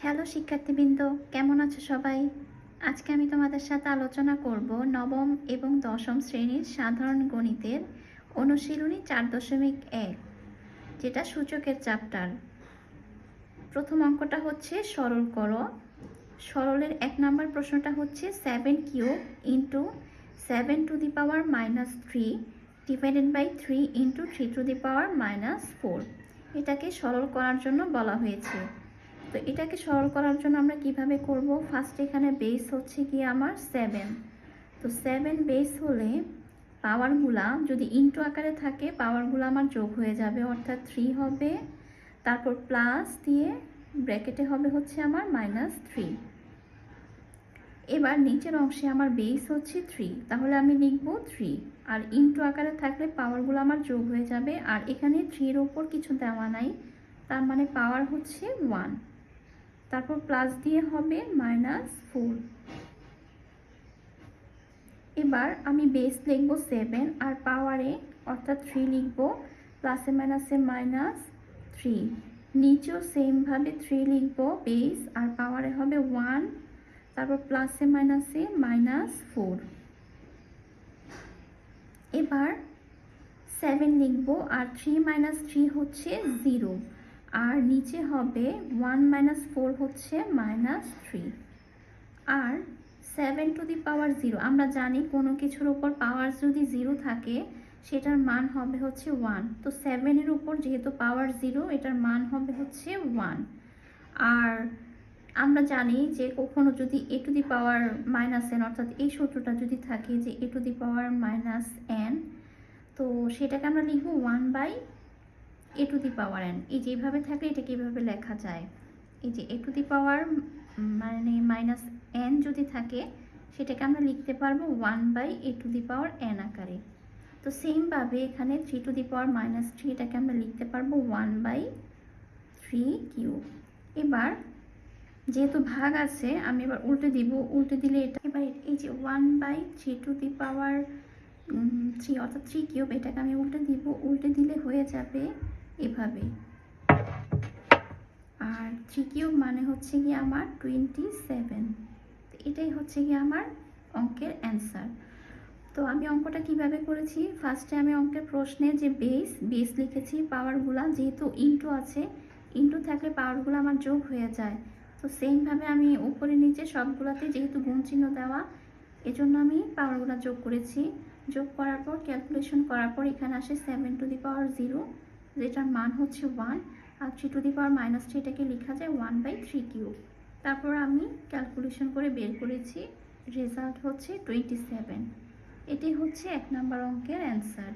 Hello শিক্ষার্থীবৃন্দ, কেমন আছো সবাই? আজকে আমি তোমাদের সাথে আলোচনা করব নবম এবং দশম শ্রেণীর সাধারণ গণিতের অনুশীলনী 4.1, যেটা সূচকের চ্যাপ্টার। প্রথম অঙ্কটা হচ্ছে সরল করো। সরলের 1 নম্বর প্রশ্নটা হচ্ছে 7 cube into 7 to the power -3 divided by 3 into 3 to the power -4। এটাকে সরল করার জন্য বলা হয়েছে। তো এটাকে সরল করার জন্য আমরা কিভাবে করব? ফার্স্ট এখানে বেস হচ্ছে কি আমার 7। তো 7 বেস হলে পাওয়ারগুলা যদি ইনটু আকারে থাকে পাওয়ারগুলো আমার যোগ হয়ে যাবে, অর্থাৎ 3 হবে, তারপর প্লাস দিয়ে ব্র্যাকেটে হবে হচ্ছে আমার -3। এবার নিচের অংশে আমার বেস হচ্ছে 3, তাহলে আমি লিখব 3, আর ইনটু আকারে থাকলে পাওয়ারগুলো আমার যোগ হয়ে যাবে, আর এখানে 3 এর উপর কিছু দেওয়া নাই, তার মানে পাওয়ার হচ্ছে 1, তারপর প্লাস দিয়ে হবে -4। এবার আমি বেস লিখব 7 আর পাওয়ারে অর্থাৎ 3 লিখব, প্লাসে মাইনাসে -3, নিচেও সেমভাবে 3 লিখব বেস আর পাওয়ারে হবে 1, তারপর প্লাসে মাইনাসে -4। এবার 7 লিখব আর 3 - 3 হচ্ছে 0, আর নিচে হবে 1 - 4 হচ্ছে -3, আর 7 টু দি পাওয়ার 0, আমরা জানি কোনো কিছুর উপর পাওয়ার যদি 0 থাকে সেটার মান হবে হচ্ছে 1। তো 7 এর উপর যেহেতু পাওয়ার 0, এটার মান হবে হচ্ছে 1। আর আমরা জানি যে কখনো যদি a two the power -n, অর্থাৎ এই সূত্রটা যদি থাকে যে a two the power -n, তো সেটাকে আমরা লিখব 1/a two the power n। এই যেভাবে থাকলে এটাকে এভাবে লেখা যায়, এই যে a টু দি পাওয়ার মানে -n যদি থাকে সেটাকে আমরা লিখতে পারবো 1/a two the power n আকারে। তো সেমভাবে এখানে 3 টু দি পাওয়ার -3, এটাকে আমরা লিখতে পারবো 1/3 কিউব। এবার যেহেতু ভাগ আছে আমি এবার উল্টে দিব, উল্টে দিলে এটা এবার এই যে 1/3 টু দি পাওয়ার 3 অর্থাৎ 3 কিউব, এটাকে আমি উল্টে দিব, উল্টে দিলে হয়ে যাবে এভাবে। আর 3 কিউব মানে হচ্ছে কি আমার 27। এটাই হচ্ছে কি আমার অঙ্কের অ্যান্সার। তো আমি অঙ্কটা কিভাবে করেছি? ফার্স্টে আমি অঙ্কের প্রশ্নে যে বেস লিখেছি, পাওয়ারগুলা যেহেতু ইনটু আছে, ইনটু থাকলে পাওয়ারগুলো আমার যোগ হয়ে যায়। তো সেমভাবে আমি উপরে নিচে সবগুলোতে যেহেতু গুণ চিহ্ন দেওয়া, এজন্য আমি পাওয়ারগুলো যোগ করেছি। যোগ করার পর ক্যালকুলেশন করার পর এখানে আসে 7 টু দি পাওয়ার 0, যেটার মান হচ্ছে 1, আর 3 টু দি পাওয়ার -3 এটাকে লেখা যায় 1/3 কিউব। তারপর আমি ক্যালকুলেশন করে বের করেছি, রেজাল্ট হচ্ছে 27। এটি হচ্ছে 1 নম্বর অঙ্কের অ্যান্সার।